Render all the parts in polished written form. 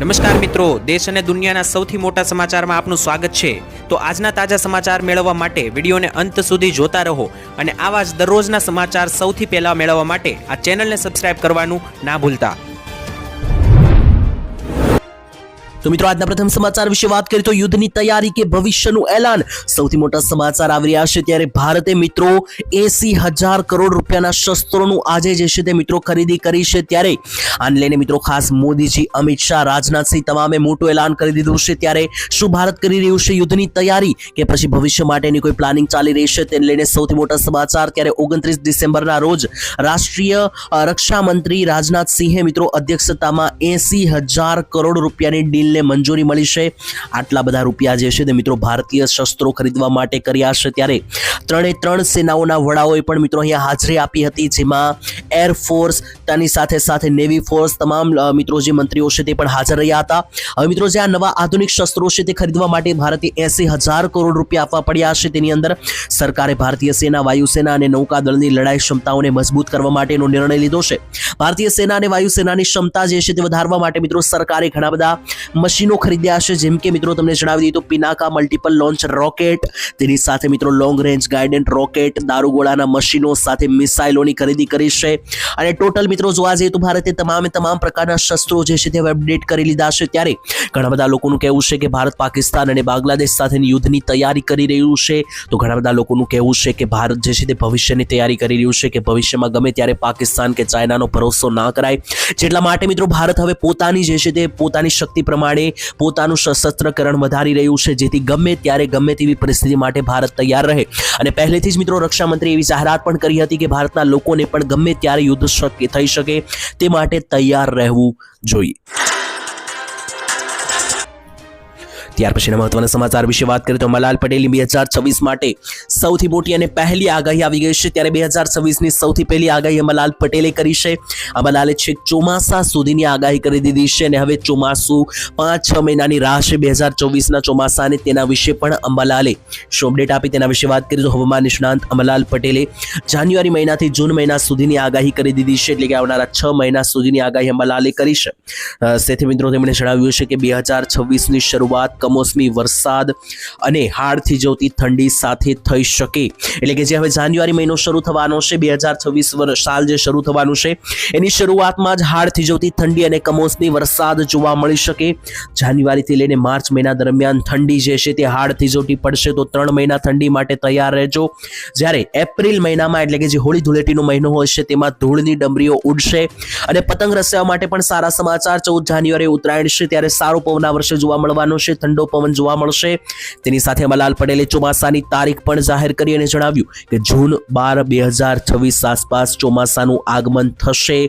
નમસ્કાર મિત્રો, દેશ અને દુનિયાના સૌથી મોટા સમાચારમાં આપનું સ્વાગત છે। તો આજના તાજા સમાચાર મેળવવા માટે વિડીયોને અંત સુધી જોતા રહો અને આવા જ દરરોજના સમાચાર સૌથી પહેલા મેળવવા માટે આ ચેનલને સબસ્ક્રાઇબ કરવાનું ના ભૂલતા। तो मित्रों आज प्रथम समाचार विषय बात करें तो युद्ध की तैयारी के भविष्य ऐलान सौथी मोटा समाचार આવી રહ્યા છે। ત્યારે ભારતે મિત્રો 80,000 કરોડ રૂપિયાના શસ્ત્રોનું આજે જે છે તે મિત્રો ખરીદી કરી છે। ત્યારે આને લઈને મિત્રો ખાસ મોદીજી, અમિત શાહ, રાજનાથસિંહ તમામે મોટું એલાન કરી દીધું છે। ત્યારે શું ભારત કરી રહ્યું છે યુદ્ધની તૈયારી કે પછી ભવિષ્ય માટેની કોઈ પ્લાનિંગ ચાલી રહી છે તેને લઈને સૌથી મોટા સમાચાર। ત્યારે 29 ડિસેમ્બરના રોજ રાષ્ટ્રીય રક્ષા મંત્રી રાજનાથસિંહે મિત્રો અધ્યક્ષતામાં 80,000 કરોડ રૂપિયાની ડીલ ને મંજૂરી મળી છે। આટલા બધા રૂપિયા જે છે તે મિત્રો ભારતીય શસ્ત્રો ખરીદવા માટે કર્યા છે। ત્યારે ત્રણ સેનાઓના વડાઓએ પણ મિત્રો અહીંયા હાજરી આપી હતી, જેમાં એરફોર્સ તેની સાથે સાથે નેવી ફોર્સ તમામ મિત્રો જે મંત્રીઓ છે તે પણ હાજર રહ્યા હતા। હવે મિત્રો જે આ નવા આધુનિક શસ્ત્રો છે તે ખરીદવા માટે ભારતે 80,000 કરોડ રૂપિયા આપવા પડ્યા છે। તેની અંદર સરકારે ભારતીય સેના, વાયુસેના અને નૌકાદળની લડાઈ ક્ષમતાઓને મજબૂત કરવા માટેનો નિર્ણય લીધો છે। ભારતીય સેના અને વાયુસેનાની ક્ષમતા જે છે તે વધારવા માટે મિત્રો સરકારે ઘણા બધા મશીનો ખરીદ્યા છે, જેમ કે મિત્રો તમને જણાવી દીધું પિનાકા મલ્ટિપલ લોન્ચ રોકેટ, તેની સાથે મિત્રો લોંગ રેન્જ ગાઇડેન્ટ રોકેટ, દારૂગોળાના મશીનો સાથે મિસાઇલોની ખરીદી કરી છે। અને ટોટલ મિત્રો જોવા જઈએ તો ભારતે તમામ પ્રકારના શસ્ત્રો જે છે તે અપડેટ કરી લીધા છે। ત્યારે ઘણા બધા લોકોનું કહેવું છે કે ભારત પાકિસ્તાન અને બાંગ્લાદેશ સાથેની યુદ્ધની તૈયારી કરી રહ્યું છે, તો ઘણા બધા લોકોનું કહેવું છે કે ભારત જે છે તે ભવિષ્યની તૈયારી કરી રહ્યું છે કે ભવિષ્યમાં ગમે ત્યારે પાકિસ્તાન કે ચાઇનાનો ભરોસો ના કરાય, જેટલા માટે મિત્રો ભારત હવે પોતાની જે છે તે પોતાની શક્તિ પ્રમાણે પોતાનું સશસ્ત્રકરણ વધારી રહ્યું છે, જેથી ગમે ત્યારે ગમે તેવી પરિસ્થિતિ માટે ભારત તૈયાર રહે। અને પહેલેથી જ મિત્રો રક્ષા મંત્રીએ એવી જાહેરાત પણ કરી હતી કે ભારતના લોકોને પણ ગમે ત્યારે યુદ્ધ શક્ય થઈ શકે તે માટે તૈયાર રહેવું જોઈએ। ત્યાર પછીના મહત્વના સમાચાર વિશે વાત કરીએ તો અંબાલાલ પટેલની 2026 માટે સૌથી મોટી અને પહેલી આગાહી આવી ગઈ છે। ત્યારે 2026ની સૌથી પહેલી આગાહી અંબાલાલ પટેલે કરી છે। અંબાલાલે છેક ચોમાસા સુધીની આગાહી કરી દીધી છે અને હવે ચોમાસું 5-6 મહિનાની રાહ છે 2024ના ચોમાસાને, તેના વિશે પણ અંબાલાલે શું અપડેટ આપી તેના વિશે વાત કરીએ તો હવામાન નિષ્ણાંત અંબાલાલ પટેલે જાન્યુઆરી મહિનાથી જૂન મહિના સુધીની આગાહી કરી દીધી છે, એટલે કે આવનારા 6 મહિના સુધીની આગાહી અંબાલાલે કરી છે। સાથે મિત્રો તેમણે જણાવ્યું છે કે 2026ની શરૂઆત કમોસમી વરસાદ અને હાડ થીજવતી ઠંડી સાથે થઈ શકે, એટલે કે જે હવે જાન્યુઆરી મહિનો શરૂ થવાનો છે, 2026 સાલ જે શરૂ થવાનું છે એની શરૂઆતમાં જ હાડ થીજવતી ઠંડી અને કમોસમી વરસાદ જોવા મળી શકે। જાન્યુઆરીથી લઈને માર્ચ મહિના દરમિયાન ઠંડી જે છે તે હાડ થીજવતી પડશે, તો 3 મહિના ઠંડી માટે તૈયાર રહેજો। જ્યારે એપ્રિલ મહિનામાં એટલે કે જે હોળી ધૂળેટીનો મહિનો હોય છે તેમાં ધૂળની ડમરીઓ ઉડશે અને પતંગ રસિયાઓ માટે પણ સારા સમાચાર। 14 જાન્યુઆરી ઉત્તરાયણ છે, ત્યારે સારો પવન આ વર્ષે જોવા મળવાનો છે, ઠંડો પવન જોવા મળશે। તેની સાથે અંબાલાલ પટેલે ચોમાસાની તારીખ પણ જાહેર કરી અને જણાવ્યું કે જૂન 12, 2026 આસપાસ ચોમાસાનું આગમન થશે,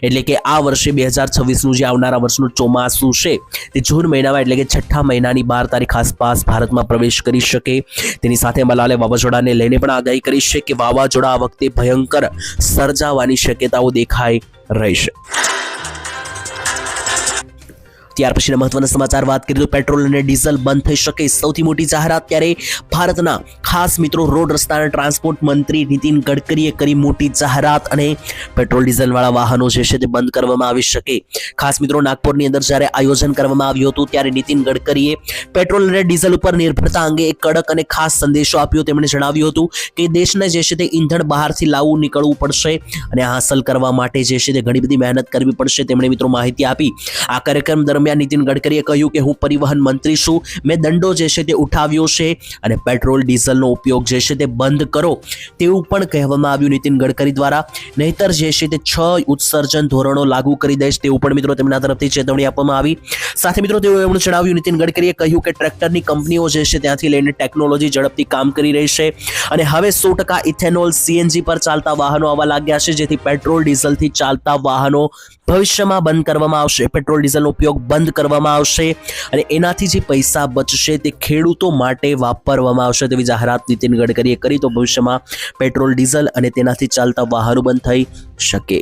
એટલે કે આ વર્ષે 2026નું જે આવનારા વર્ષનું ચોમાસું છે તે જૂન મહિનામાં એટલે કે 6ઠા મહિનાની 12 તારીખ આસપાસ ભારતમાં પ્રવેશ કરી શકે। તેની સાથે અંબાલાલે વાવાઝોડાને લઈને પણ આગાહી કરી છે કે વાવાઝોડા આ વખતે ભયંકર સર્જાવાની શક્યતાઓ દેખાઈ રહી છે। ત્યાર પછીના મહત્વના સમાચાર વાત કરીએ તો પેટ્રોલ અને ડીઝલ બંધ થઈ શકે સૌથી મોટી જાહેરાત। ત્યારે ભારતના ખાસ મિત્રો રોડ રસ્તા અને ટ્રાન્સપોર્ટ મંત્રી નીતિન ગડકરીએ કરી મોટી જાહેરાત અને પેટ્રોલ ડીઝલ વાળા વાહનો જે છે તે બંધ કરવામાં આવી શકે। ખાસ મિત્રો નાગપુરની અંદર જ્યારે આયોજન કરવામાં આવ્યું હતું ત્યારે નીતિન ગડકરીએ પેટ્રોલ અને ડીઝલ ઉપર નિર્ભરતા અંગે એક કડક અને ખાસ સંદેશો આપ્યો। તેમણે જણાવ્યું હતું કે દેશને જે છે તે ઈંધણ બહારથી લાવવું નીકળવું પડશે અને હાંસલ કરવા માટે જે છે તે ઘણી બધી મહેનત કરવી પડશે, તેમણે મિત્રો માહિતી આપી। આ કાર્યક્રમ દરમિયાન નીતિન ગડકરીએ કહ્યું કે હું પરિવહન મંત્રી છું, મેં દંડો જે છે તે ઉઠાવ્યો છે અને પેટ્રોલ ડીઝલનો ઉપયોગ જે છે તે બંધ કરો તેવું પણ કહેવામાં આવ્યું નીતિન ગડકરી દ્વારા, નહીતર જે છે તે 6 ઉત્સર્જન ધોરણો લાગુ કરી દઈશ તેવું પણ મિત્રો તેમના તરફથી ચેતવણી આપવામાં આવી। સાથે મિત્રો તેઓ એમણે જણાવ્યું, નીતિન ગડકરીએ કહ્યું કે ટ્રેક્ટરની કંપનીઓ જે છે ત્યાંથી લઈને ટેકનોલોજી ઝડપથી કામ કરી રહી છે અને હવે 100% ઇથેનોલ CNG પર ચાલતા વાહનો આવવા લાગ્યા છે, જેથી પેટ્રોલ ડીઝલથી ચાલતા વાહનો ભવિષ્યમાં બંધ કરવામાં આવશે, પેટ્રોલ ડીઝલનો ઉપયોગ બંધ કરવામાં આવશે અને એનાથી જે પૈસા બચશે તે ખેડૂતો માટે વાપરવામાં આવશે તેવી જાહેરાત નીતિન ગડકરીએ કરી। તો ભવિષ્યમાં પેટ્રોલ ડીઝલ અને તેનાથી ચાલતા વાહનો બંધ થઈ શકે।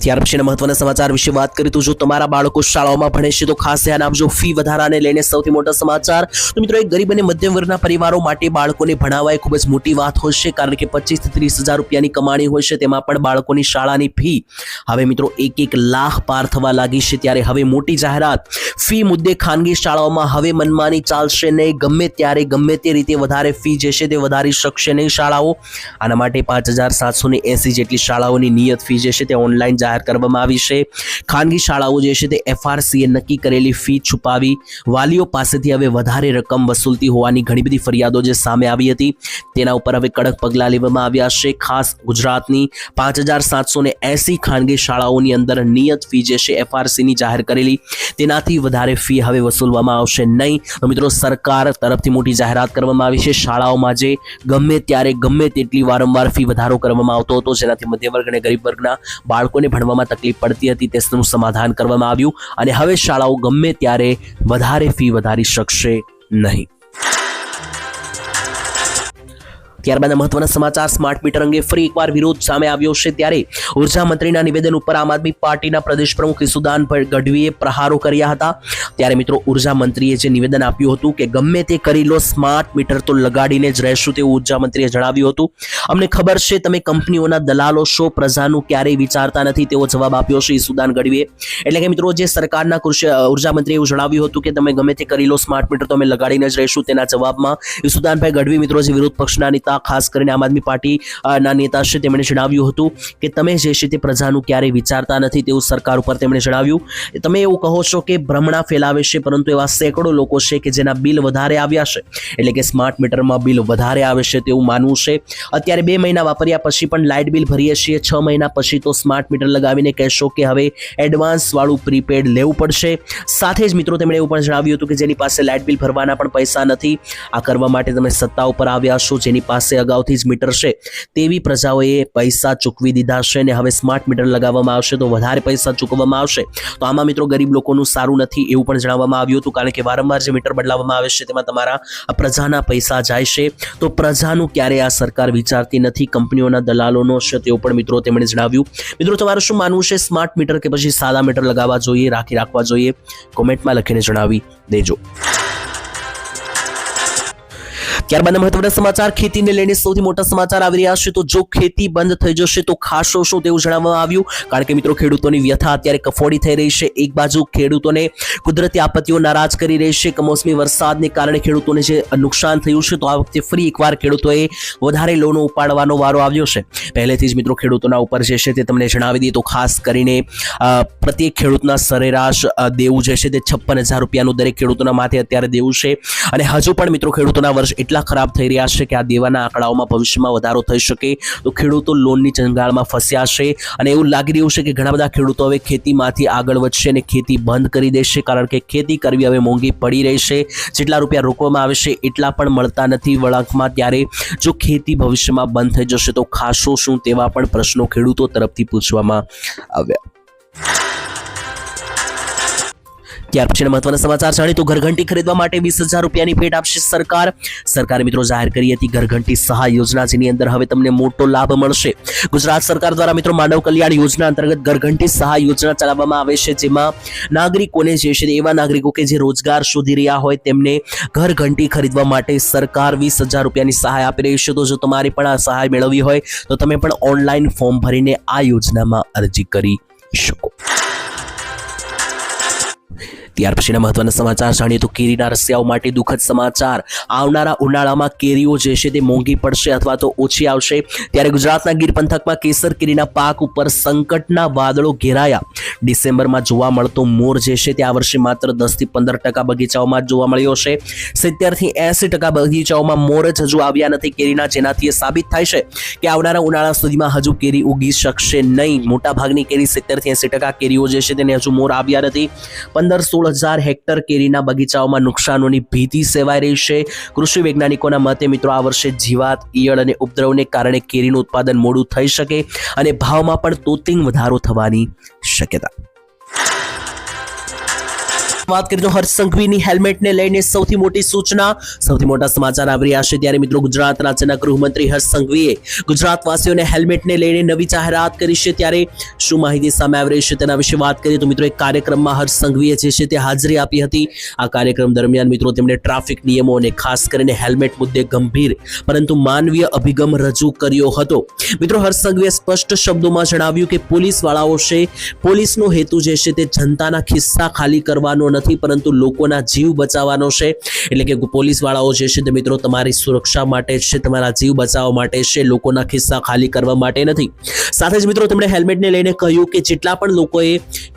ત્યાર પછીના મહત્વના સમાચાર વિશે વાત કરીએ તો જો તમારા બાળકો શાળાઓમાં ભણે છે તો ખાસ ધ્યાન આપજો. ફી વધારાને લઈને સૌથી મોટા સમાચાર. તો મિત્રો એક ગરીબ અને મધ્યમ વર્ગના પરિવારો માટે બાળકોને ભણાવવા એ ખૂબ જ મોટી વાત હોય છે, કારણ કે 25 થી 30 હજાર રૂપિયાની કમાણી હોય છે, તેમાં પણ બાળકોની શાળાની ફી હવે મિત્રો 1 લાખ પાર થવા લાગી છે. ત્યારે હવે મોટી જાહેરાત. ફી મુદ્દે ખાનગી શાળાઓમાં હવે મનમાની ચાલશે નહીં. ગમે ત્યારે ગમે તે રીતે વધારે ફી જે છે તે વધારી શકશે નહીં શાળાઓ. આના માટે 5780 જેટલી શાળાઓની નિયત ફી જે છે તે ઓનલાઈન જાહેર કરવામાં આવી છે. ખાનગી શાળાઓ જે છે તે FRCએ નક્કી કરેલી ફી છુપાવી વાલીઓ પાસેથી હવે વધારે રકમ વસૂલતી હોવાની ઘણી બધી ફરિયાદો જે સામે આવી હતી, તેના ઉપર હવે કડક પગલાં લેવામાં આવ્યા છે. ખાસ ગુજરાતની 5780 ખાનગી શાળાઓની અંદર નિયત ફી જે છે FRCની જાહેર કરેલી, તેનાથી વધારે ફી હવે વસૂલવામાં આવશે નહીં. તો મિત્રો સરકાર તરફથી મોટી જાહેરાત કરવામાં આવી છે. શાળાઓમાં જે ગમે ત્યારે ગમે તેટલી વારંવાર ફી વધારો કરવામાં આવતો હતો, જેનાથી મધ્ય વર્ગ અને ગરીબ વર્ગના બાળકોને ભણવામાં તકલીફ પડતી હતી, તેનું સમાધાન કરવામાં આવ્યું અને હવે શાળાઓ ગમે ત્યારે વધારે ફી વધારી શકશે નહીં. ત્યારબાદ મહત્વના સમાચાર. સ્માર્ટ મીટર અંગે ફરી એકવાર વિરોધ સામે આવ્યો છે. ત્યારે ઉર્જા મંત્રીના નિવેદન ઉપર આમ આદમી પાર્ટીના પ્રદેશ પ્રમુખ ઈસુદાનભાઈ ગઢવીએ પ્રહારો કર્યા હતા. ત્યારે મિત્રો ઉર્જા મંત્રીએ જે નિવેદન આપ્યું હતું કે ગમે તે કરી લો, સ્માર્ટ મીટર તો લગાડીને જ રહેશું, તેવું ઉર્જા મંત્રીએ જણાવ્યું હતું. અમને ખબર છે તમે કંપનીઓના દલાલો છો, પ્રજાનું ક્યારેય વિચારતા નથી, તેવો જવાબ આપ્યો છે ઈસુદાન ગઢવીએ. એટલે કે મિત્રો જે સરકારના ઉર્જા મંત્રીએ એવું જણાવ્યું હતું કે તમે ગમે તે કરી લો, સ્માર્ટ મીટર તો અમે લગાડીને જ રહીશું, તેના જવાબમાં ઈસુદાનભાઈ ગઢવી મિત્રો જે વિરોધ પક્ષના નેતા, ખાસ કરીને આમ આદમી પાર્ટીના નેતા છે, તેમણે જણાવ્યું હતું કે તમે જે છે તે પ્રજાનું ક્યારેય વિચારતા નથી, તેવું સરકાર ઉપર તેમણે જણાવ્યું. તમે એવું કહો છો કે ભ્રમણા ફેલાવે છે, પરંતુ એવા સેંકડો લોકો છે કે જેના બિલ વધારે આવ્યા છે, એટલે કે સ્માર્ટ મીટરમાં બિલ વધારે આવે છે તેવું માનવું છે. અત્યારે 2 મહિના વાપર્યા પછી પણ લાઇટ બિલ ભરીએ છીએ, 6 મહિના પછી તો સ્માર્ટ મીટર લગાવીને કહેશો કે હવે એડવાન્સ વાળું પ્રીપેડ લેવું પડશે. સાથે જ મિત્રો તેમણે એવું પણ જણાવ્યું હતું કે જેની પાસે લાઇટ બિલ ભરવાના પણ પૈસા નથી, આ કરવા માટે તમે સત્તા ઉપર આવ્યા છો, જેની પાસે અગાઉથી જ મીટર છે તેવી પ્રજાઓએ પૈસા ચૂકવી દીધા છે અને હવે સ્માર્ટ મીટર લગાવવામાં આવશે તો વધારે પૈસા ચૂકવવામાં આવશે. તો આમાં મિત્રો ગરીબ લોકોનું સારું નથી એવું પણ જણાવવામાં આવ્યું હતું, કારણ કે વારંવાર જે મીટર બદલાવવામાં આવે છે તેમાં તમારા પ્રજાના પૈસા જાય છે. તો પ્રજાનું ક્યારે આ સરકાર વિચારતી નથી, કંપનીઓના દલાલોનો છે તેવું પણ મિત્રો તેમણે જણાવ્યું. મિત્રો તમારું શું માનવું છે, સ્માર્ટ મીટર કે પછી સાદા મીટર લગાવવા જોઈએ, રાખવા જોઈએ? કોમેન્ટમાં લખીને જણાવી દેજો. ત્યારબાદ મહત્વના સમાચાર. ખેતીને લઈને સૌથી મોટા સમાચાર આવી રહ્યા છે. તો જો ખેતી બંધ થઈ જશે તો ખાશો શું, તેવું જણાવવામાં આવ્યું, કારણ કે મિત્રો ખેડૂતોની વ્યથા અત્યારે કફોડી થઈ રહી છે. એક બાજુ ખેડૂતોને કુદરતી આપત્તિઓ નારાજ કરી રહી છે, કમોસમી વરસાદને કારણે ખેડૂતોને જે નુકસાન થયું છે, તો આ વખતે ફરી એકવાર ખેડૂતોએ વધારે લોનો ઉપાડવાનો વારો આવ્યો છે. પહેલેથી જ મિત્રો ખેડૂતોના ઉપર જે છે તે તમને જણાવી દઈએ તો ખાસ કરીને પ્રત્યેક ખેડૂતના સરેરાશ દેવું જે છે તે 56,000 રૂપિયાનું દરેક ખેડૂતોના માથે અત્યારે દેવું છે. અને હજુ પણ મિત્રો ખેડૂતોના વર્ષ એટલા ખરાબ થઈ રહ્યા છે કે આ દેવાના આંકડાઓમાં ભવિષ્યમાં વધારો થઈ શકે, તો ખેડૂતો લોનની ચંગાળમાં ફસ્યા છે. અને એવું લાગી રહ્યું છે કે ઘણા બધા ખેડૂતો હવે ખેતીમાંથી આગળ વધશે અને ખેતી બંધ કરી દેશે, કારણ કે ખેતી કરવી હવે મોંઘી પડી રહી છે. જેટલા રૂપિયા રોકવામાં આવે છે એટલા પણ મળતા નથી વળાંકમાં. ત્યારે જો ખેતી ભવિષ્યમાં બંધ થઈ જશે તો ખાશો શું, તેવા પણ પ્રશ્નો ખેડૂતો તરફથી પૂછવામાં આવ્યા. ત્યાર પછીના મહત્વના સમાચાર જાણીએ તો ઘરઘંટી ખરીદવા માટે 20,000 રૂપિયાની ભેટ આપશે સરકાર. સરકારે મિત્રો જાહેર કરી હતી ઘરઘંટી સહાય યોજના, જેની અંદર હવે તમને મોટો લાભ મળશે. ગુજરાત સરકાર દ્વારા મિત્રો માનવ કલ્યાણ યોજના અંતર્ગત ઘરઘંટી સહાય યોજના ચલાવવામાં આવે છે, જેમાં નાગરિકોને જે છે એવા નાગરિકો કે જે રોજગાર શોધી રહ્યા હોય તેમને ઘરઘંટી ખરીદવા માટે સરકાર 20,000 રૂપિયાની સહાય આપી રહી છે. તો જો તમારે પણ આ સહાય મેળવવી હોય તો તમે પણ ઓનલાઈન ફોર્મ ભરીને આ યોજનામાં અરજી કરી શકો. ત્યાર પછીના મહત્વના સમાચાર જાણીએ તો કેરીના રસિયાઓ માટે દુઃખદ સમાચાર. આવનારા ઉનાળામાં કેરીઓ જે છે તે મોંઘી પડશે અથવા તો ઓછી આવશે. ત્યારે ગુજરાતના ગીર પંથકમાં કેસર કેરીના પાક ઉપર સંકટના વાદળો ઘેરાયા. ડિસેમ્બરમાં જોવા મળતો મોર જે છે તે આ વર્ષે માત્ર 10 થી 15% બગીચાઓમાં જ જોવા મળ્યો છે. 70 થી 80% બગીચાઓમાં મોર જ હજુ આવ્યા નથી કેરીના, જેનાથી એ સાબિત થાય છે કે આવનારા ઉનાળા સુધીમાં હજુ કેરી ઉગી શકશે નહીં. મોટાભાગની કેરી 70 થી 80% કેરીઓ જે છે તેને હજુ મોર આવ્યા નથી. 15-16,000 હેક્ટર કેરીના બગીચાઓમાં નુકસાનોની ભીતિ સેવાઈ રહી છે. કૃષિ વૈજ્ઞાનિકોના મતે મિત્રો આ વર્ષે જીવાત, ઈયળ અને ઉપદ્રવને કારણે કેરીનું ઉત્પાદન મોડું થઈ શકે અને ભાવમાં પણ તોતિંગ વધારો થવાની શક્યતા. વાત કરીએ તો હર્ષ સંઘવીની હેલ્મેટને લઈને સૌથી મોટી સૂચના, સૌથી મોટા સમાચાર આવી રહ્યા છે ત્યારે મિત્રો ગુજરાત રાજ્યના ગૃહમંત્રી હર્ષ સંઘવીએ ગુજરાતવાસીઓને હેલ્મેટને લઈને નવી જાહેરાત કરી છે ત્યારે શું માહિતી સામે આવી રહી છે તેના વિશે વાત કરીએ તો મિત્રો એક કાર્યક્રમમાં હર્ષ સંઘવીએ જે છે તે હાજરી આપી હતી. આ કાર્યક્રમ દરમિયાન મિત્રો તેમણે ટ્રાફિક નિયમો અને ખાસ કરીને હેલ્મેટ મુદ્દે ગંભીર પરંતુ માનવીય અભિગમ રજૂ કર્યો હતો. મિત્રો હર્ષ સંઘવીએ સ્પષ્ટ શબ્દોમાં જણાવ્યું કે પોલીસવાળાઓ છે, પોલીસનો હેતુ જે છે તે જનતાના ખિસ્સા ખાલી કરવાનો નથી પરંતુ લોકોના જીવ બચાવવાનો છે. એટલે કે પોલીસવાળાઓ જે છે તે મિત્રો તમારી સુરક્ષા માટે છે, તમારા જીવ બચાવવા માટે છે, લોકોના ખિસ્સા ખાલી કરવા માટે નથી. સાથે જ મિત્રો તેમણે હેલ્મેટને લઈને કહ્યું કે જેટલા પણ લોકોએ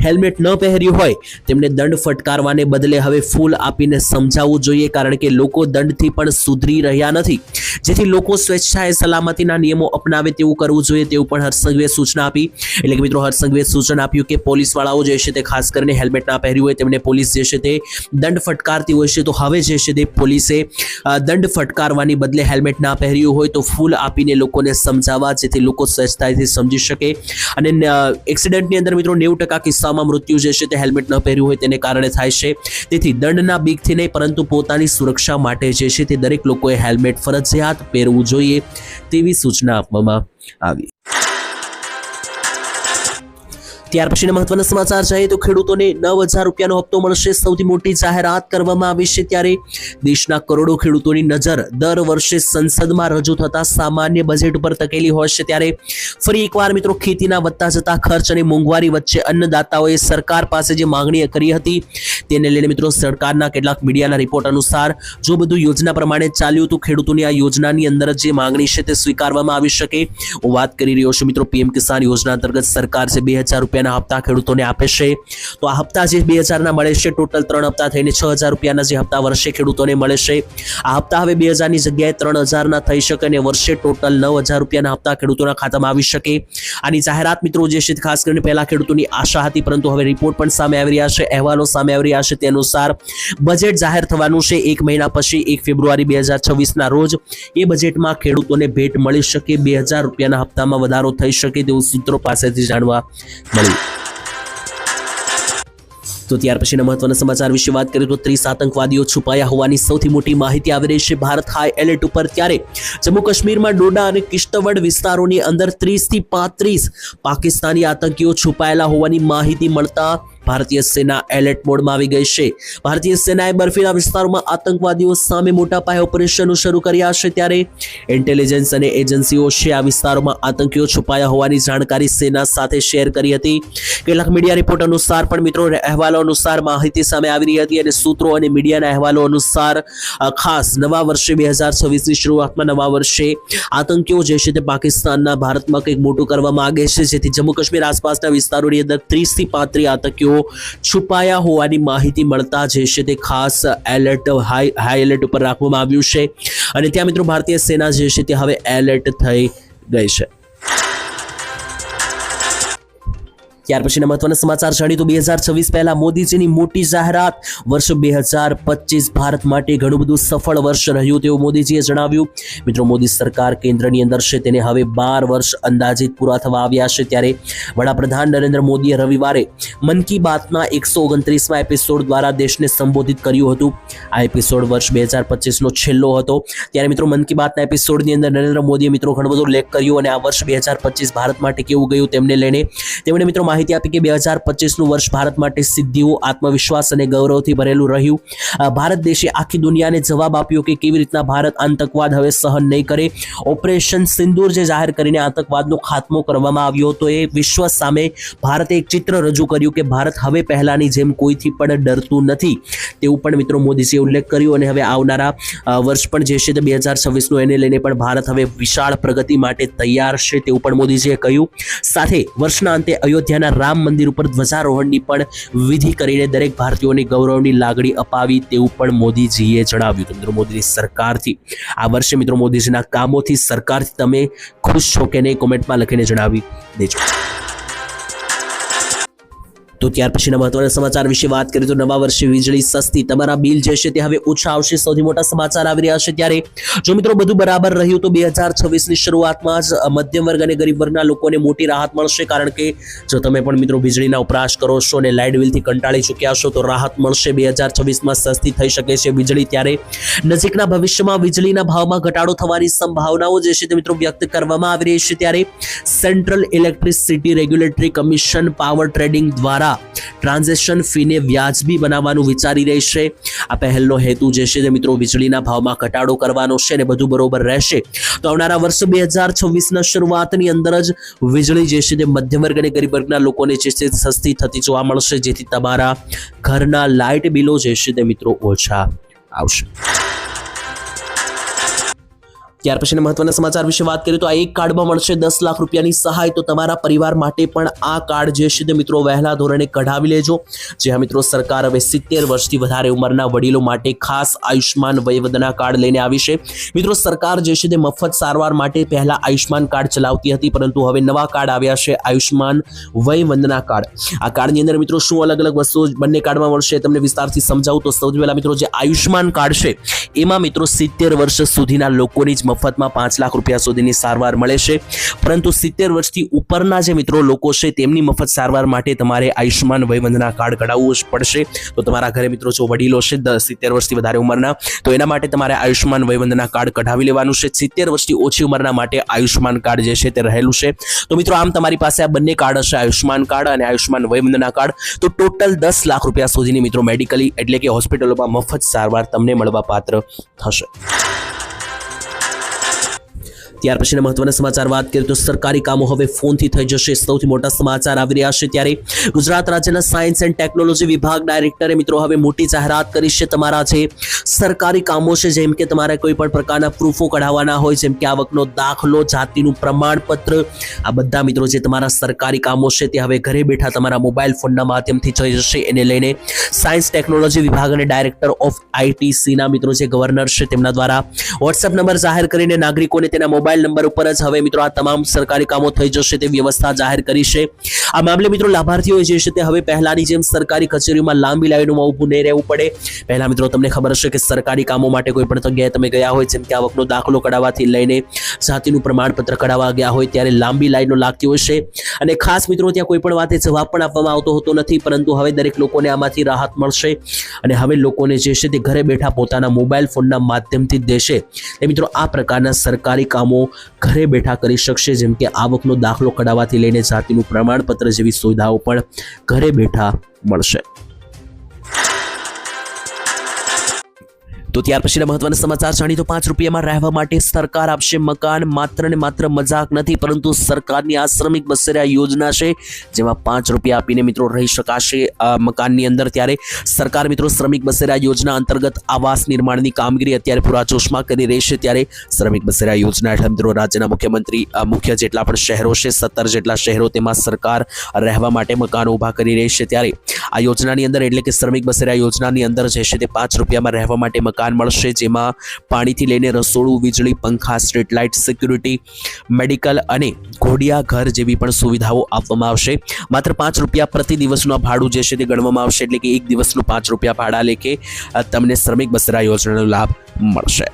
હેલ્મેટ ન પહેર્યું હોય તેમને દંડ ફટકારવાને બદલે હવે ફૂલ આપીને સમજાવવું જોઈએ કારણ કે લોકો દંડથી પણ સુધરી રહ્યા નથી. જેથી લોકો સ્વેચ્છાએ સલામતીના નિયમો અપનાવે તેવું કરવું જોઈએ તેવું પણ હર્ષ સંઘવીએ સૂચના આપી. એટલે કે મિત્રો હર્ષ સંઘવીએ સૂચન આપ્યું કે પોલીસવાળાઓ જે છે તે ખાસ કરીને હેલ્મેટ ના પહેર્યું હોય તેમને પોલીસ જે છે તે દંડ ફટકારતી હોય છે તો હવે જે છે તે પોલીસે દંડ ફટકારવાની બદલે હેલ્મેટ ના પહેર્યું હોય તો ફૂલ આપીને લોકોને સમજાવવા જેથી લોકો સહેજતાઈથી સમજી શકે. અને એક્સિડન્ટની અંદર મિત્રો 90% કિસ્સામાં મૃત્યુ જે છે તે હેલ્મેટ ન પહેર્યું હોય તેને કારણે થાય છે. તેથી દંડના બીકથી નહીં પરંતુ પોતાની સુરક્ષા માટે જે છે તે દરેક લોકોએ હેલ્મેટ ફરજિયાત પહેરવું જોઈએ તેવી સૂચના આપવામાં આવી. ત્યાર પછીના મહત્વના સમાચાર જોઈએ તો ખેડૂતોને 9,000 રૂપિયાનો હપ્તો મળશે, સૌથી મોટી જાહેરાત કરવામાં આવી છે ત્યારે દેશના કરોડો ખેડૂતોની નજર દર વર્ષે સંસદમાં રજૂ થતા સામાન્ય બજેટ ઉપર તકેલી હોય છે ત્યારે ફરી એકવાર મિત્રો ખેતીના વધતા જતા ખર્ચ અને મોંઘવારી વચ્ચે અન્નદાતાઓએ સરકાર પાસે જે માંગણી કરી હતી તેને લઈને મિત્રો સરકારના કેટલાક મીડિયાના રિપોર્ટ અનુસાર જો બધું યોજના પ્રમાણે ચાલ્યું તો ખેડૂતોની આ યોજનાની અંદર જે માંગણી છે તે સ્વીકારવામાં આવી શકે. હું વાત કરી રહ્યો છું મિત્રો પીએમ કિસાન યોજના અંતર્ગત સરકાર છે 2,000 રૂપિયાના હપ્તા ખેડૂતોને આપે છે. તો આ હપ્તા જે 2,000 ના મળે છે ટોટલ 3 હપ્તા થઈને 6,000 રૂપિયાના જે હપ્તા વર્ષે ખેડૂતોને મળે છે. આ હપ્તા હવે 2,000 ની જગ્યાએ 3,000 ના થઈ શકે અને વર્ષે ટોટલ 9,000 રૂપિયાના હપ્તા ખેડૂતોના ખાતામાં આવી શકે. આની જાહેરાત મિત્રો જે છે ખાસ કરીને પહેલા ખેડૂતોની આશા હતી પરંતુ હવે રિપોર્ટ પણ સામે આવી રહ્યા છે, અહેવાલો સામે આવી રહ્યા છે. તે અનુસાર બજેટ જાહેર થવાનું છે 1 મહિના પછી 1 ફેબ્રુઆરી 2026 ના રોજ. એ બજેટમાં ખેડૂતોને ભેટ મળી શકે, 2,000 રૂપિયાના હપ્તામાં વધારો થઈ શકે તેવું સૂત્રો પાસેથી જાણવા મળ્યું. તો ત્યાર પછીના મહત્વના સમાચાર વિશે વાત કરીએ તો 30 આતંકવાદીઓ છુપાયા હોવાની સૌથી મોટી માહિતી આવી રહી છે. ભારત હાઈ એલર્ટ ઉપર ત્યારે જમ્મુ કાશ્મીરમાં ડોડા અને કિશ્તવડ વિસ્તારોની અંદર 30 થી 35 પાકિસ્તાની આતંકીઓ છુપાયેલા હોવાની માહિતી મળતા ભારતીય સેના એલર્ટ મોડમાં આવી ગઈ છે. ભારતીય સેનાએ બર્ફીલા વિસ્તારોમાં આતંકવાદીઓ સામે મોટા પાયે ઓપરેશનો શરૂ કર્યા છે ત્યારે ઇન્ટેલિજન્સ અને એજન્સીઓ છે આ વિસ્તારોમાં આતંકીઓ છુપાયા હોવાની જાણકારી સેના સાથે શેર કરી હતી. કેટલાક મીડિયા રિપોર્ટ અનુસાર પણ મિત્રો અહેવાલો અનુસાર માહિતી સામે આવી રહી હતી અને સૂત્રો અને મીડિયાના અહેવાલો અનુસાર ખાસ નવા વર્ષે 2026ની શરૂઆતમાં નવા વર્ષે આતંકીઓ જે છે તે પાકિસ્તાનના ભારતમાં કંઈક મોટું કરવા માંગે છે જેથી જમ્મુ કાશ્મીર આસપાસના વિસ્તારોની અંદર 30 થી 35 આતંકીઓ છુપાયા હોવાની માહિતી મળતા જે છે તે ખાસ એલર્ટ હાઈ એલર્ટ ઉપર રાખવામાં આવ્યું છે અને ત્યાં મિત્રો ભારતીય સેના જે છે તે હવે એલર્ટ થઈ ગઈ છે. ત્યાર પછીના મહત્વના સમાચાર જાણીએ તો 2026 પહેલા મોદીજીની મોટી જાહેરાત. વર્ષ 2025 ભારત માટે ઘણું બધું સફળ વર્ષ રહ્યું તેવું મોદીજીએ જણાવ્યું. મિત્રો મોદી સરકાર કેન્દ્રની અંદર છે તેને હવે 12 વર્ષ અંદાજિત પૂરા થવા આવ્યા છે ત્યારે વડાપ્રધાન નરેન્દ્ર મોદીએ રવિવારે મન કી બાતના 129મા એપિસોડ દ્વારા દેશને સંબોધિત કર્યું હતું. આ એપિસોડ વર્ષ 2025નો છેલ્લો હતો ત્યારે મિત્રો મન કી બાતના એપિસોડની અંદર નરેન્દ્ર મોદીએ મિત્રો ઘણું બધું ઉલ્લેખ કર્યો અને આ વર્ષ 2025 ભારત માટે કેવું ગયું તેમને લઈને તેમણે મિત્રો માહિતી આપી કે 2025નું વર્ષ ભારત માટે સિદ્ધિઓ, આત્મવિશ્વાસ અને ગૌરવથી ભરેલું રહ્યું. ભારત દેશે આખી દુનિયાને જવાબ આપ્યો કે કેવી રીતના ભારત આતંકવાદ હવે સહન નહીં કરે. ઓપરેશન સિંદૂર જે જાહેર કરીને આતંકવાદનો ખાત્મો કરવામાં આવ્યો હતો એ વિશ્વ સામે ભારતે એક ચિત્ર રજૂ કર્યું કે ભારત હવે પહેલાની જેમ કોઈથી પણ ડરતું નથી તેવું પણ મિત્રો મોદીજીએ ઉલ્લેખ કર્યો અને હવે આવનારા વર્ષ પણ જે છે તે 2026નું એને લઈને પણ ભારત હવે વિશાળ પ્રગતિ માટે તૈયાર છે તેવું પણ મોદીજીએ કહ્યું. સાથે વર્ષના અંતે અયોધ્યાના રામ મંદિર ઉપર ધ્વજારોહણની પણ વિધિ કરીને દરેક ભારતીયોની ગૌરવની લાગણી અપાવી તેવું પણ મોદીજીએ જણાવ્યું. મિત્રો મોદીની સરકારથી આ વર્ષે મિત્રો મોદીજીના કામોથી સરકારથી તમે ખુશ છો કે નહીં કોમેન્ટમાં લખીને જણાવી દેજો. તો ત્યાર પછીના મહત્વના સમાચાર વિશે વાત કરીએ તો નવા વર્ષે વીજળી સસ્તી, તમારા બિલ જે છે તે હવે ઓછા આવશે, સૌથી મોટા સમાચાર આવી રહ્યા છે। ત્યારે જો મિત્રો બધું બરાબર રહ્યું તો 2026ની શરૂઆતમાં જ મધ્યમ વર્ગ અને ગરીબ વર્ગના લોકોને મોટી રાહત મળશે, કારણ કે જો તમે પણ મિત્રો વીજળીના વપરાશ કરો છો અને લાઇટ બિલથી કંટાળી ચૂક્યા છો તો રાહત મળશે। 2026માં સસ્તી થઈ શકે છે વીજળી। ત્યારે નજીકના ભવિષ્યમાં વીજળીના ભાવમાં ઘટાડો થવાની સંભાવનાઓ જે છે તે મિત્રો વ્યક્ત કરવામાં આવી રહી છે। ત્યારે central electricity regulatory commission power trading દ્વારા ટ્રાન્ઝેક્શન ફીને વ્યાજબી બનાવવાનું વિચારી રહી છે। આ પહેલનો હેતુ જે છે તે મિત્રો વીજળીના ભાવમાં ઘટાડો કરવાનો છે અને બધું બરોબર રહેશે તો આવનારા વર્ષ 2026ના શરૂઆતની અંદર જ વીજળી જે છે તે મધ્યમ વર્ગ અને ગરીબ વર્ગના લોકોને જે છે સસ્તી થતી જોવા મળશે, જેથી તમારા ઘરના લાઇટ બિલો જે છે તે મિત્રો ઓછા આવશે। ત્યાર પછીના મહત્વના સમાચાર વિશે વાત કરીએ તો આ એક કાર્ડમાં મળશે 10 લાખ રૂપિયાની સહાય, તો તમારા પરિવાર માટે પણ આ કાર્ડ જે છે તે મિત્રો વહેલા ધોરણે કઢાવી લેજો। જે હા મિત્રો, સરકાર હવે 70 વર્ષથી વધારે ઉંમરના વડીલો માટે ખાસ આયુષ્માન વયવંદના કાર્ડ લઈને આવી છે। મિત્રો સરકાર જે છે તે મફત સારવાર માટે પહેલા આયુષ્માન કાર્ડ ચલાવતી હતી, પરંતુ હવે નવા કાર્ડ આવ્યા છે આયુષ્માન વયવંદના કાર્ડ। આ કાર્ડની અંદર મિત્રો શું અલગ અલગ વસ્તુઓ બંને કાર્ડમાં મળશે તમને વિસ્તારથી સમજાવું તો સૌથી પહેલા મિત્રો જે આયુષ્માન કાર્ડ છે એમાં મિત્રો 70 વર્ષ સુધીના લોકોની જ મફતમાં 5 લાખ રૂપિયા સુધીની સારવાર મળે છે, પરંતુ 70 વર્ષથી ઉપરના જે મિત્રો લોકો છે તેમની મફત સારવાર માટે તમારે આયુષ્માન વયવંદના કાર્ડ કઢાવવું જ પડશે। તો તમારા ઘરે મિત્રો જો વડીલો છે 70 વર્ષથી વધારે ઉંમરના, તો એના માટે તમારે આયુષ્માન વયવંદના કાર્ડ કઢાવી લેવાનું છે। 70 વર્ષથી ઓછી ઉંમરના માટે આયુષ્માન કાર્ડ જે છે તે રહેલું છે। તો મિત્રો આમ તમારી પાસે આ બંને કાર્ડ હશે, આયુષ્માન કાર્ડ અને આયુષ્માન વયવંદના કાર્ડ, તો ટોટલ 10 લાખ રૂપિયા સુધીની મિત્રો મેડિકલી એટલે કે હોસ્પિટલોમાં મફત સારવાર તમને મળવા પાત્ર થશે। ત્યાર પછીના મહત્વના સમાચાર વાત કરીએ તો સરકારી કામો હવે ફોનથી થઈ જશે, સૌથી મોટા સમાચાર આવી રહ્યા છે। ત્યારે ગુજરાત રાજ્યના સાયન્સ એન્ડ ટેકનોલોજી વિભાગ ડાયરેક્ટરે મિત્રો હવે મોટી જાહેરાત કરી છે। તમારા જે સરકારી કામો છે, જેમ કે તમારે કોઈ પણ પ્રકારના પ્રૂફો કઢાવવાના હોય, જેમ કે આવકનો દાખલો, જાતિનું પ્રમાણપત્ર, આ બધા મિત્રો જે તમારા સરકારી કામો છે તે હવે ઘરે બેઠા તમારા મોબાઈલ ફોનના માધ્યમથી થઈ જશે। એને લઈને સાયન્સ ટેકનોલોજી વિભાગ અને ડાયરેક્ટર ઓફ આઈટીસીના મિત્રો જે ગવર્નર છે તેમના દ્વારા વોટ્સએપ નંબર જાહેર કરીને નાગરિકોને તેના મોબાઈલ નંબર ઉપર જ હવે મિત્રો આ તમામ સરકારી કામો થઈ જશે તે વ્યવસ્થા જાહેર કરી છે। આ મામલે મિત્રો લાભાર્થીઓ જે છે તે હવે પહેલાની જેમ સરકારી કચેરીઓમાં લાંબી લાઈનોમાં ઊભું નહીં રહેવું પડે। પહેલા મિત્રો તમને ખબર હશે કે સરકારી કામો માટે કોઈ પણ જગ્યાએ તમે ગયા હોય, જેમ કે આવકનો દાખલો કઢાવવાથી લઈને જાતિનું પ્રમાણપત્ર કઢાવવા ગયા હોય ત્યારે લાંબી લાઈનો લાગતી હોય છે, અને ખાસ મિત્રો ત્યાં કોઈ પણ વાતે જવાબ પણ આપવામાં આવતો હોતો નથી, પરંતુ હવે દરેક લોકોને આમાંથી રાહત મળશે અને હવે લોકોને જે છે તે ઘરે બેઠા પોતાના મોબાઈલ ફોનના માધ્યમથી જ દેશે તે મિત્રો આ પ્રકારના સરકારી કામો ઘરે બેઠા કરી શકશે, જેમ કે આવકનો દાખલો કઢાવવાથી લઈને જાતિનું પ્રમાણપત્ર જેવી સુવિધાઓ પણ ઘરે બેઠા મળશે। તો ત્યાર પછીના મહત્વના સમાચાર જાણીએ તો 5 રૂપિયામાં રહેવા માટે સરકાર આપશે મકાન, માત્ર ને માત્ર મજાક નથી, પરંતુ સરકારની આ શ્રમિક બસેરા યોજના છે જેમાં 5 રૂપિયા આપીને મિત્રો રહી શકાશે મકાનની અંદર। ત્યારે સરકાર મિત્રો શ્રમિક બસેરા યોજના અંતર્ગત આવાસ નિર્માણની કામગીરી અત્યારે પૂરાજોશમાં કરી રહી છે। ત્યારે શ્રમિક બસેરા યોજના હેઠળ મિત્રો રાજ્યના મુખ્યમંત્રી મુખ્ય જેટલા પણ શહેરો છે 17 જેટલા શહેરો, તેમાં સરકાર રહેવા માટે મકાનો ઊભા કરી રહી છે। ત્યારે આ યોજનાની અંદર એટલે કે શ્રમિક બસેરા યોજનાની અંદર જે છે તે 5 રૂપિયામાં રહેવા માટે મકાન મળશે, જેમાં પાણીથી લઈને રસોડું, વીજળી, પંખા, સ્ટ્રીટ લાઇટ, સિક્યુરિટી, મેડિકલ અને ઘોડિયા ઘર જેવી પણ સુવિધાઓ આપવામાં આવશે। માત્ર 5 રૂપિયા પ્રતિ દિવસનું ભાડું જે છે તે ગણવામાં આવશે, એટલે કે એક દિવસનું 5 રૂપિયા ભાડા લેખે તમને શ્રમિક બસેરા યોજનાનો લાભ મળશે।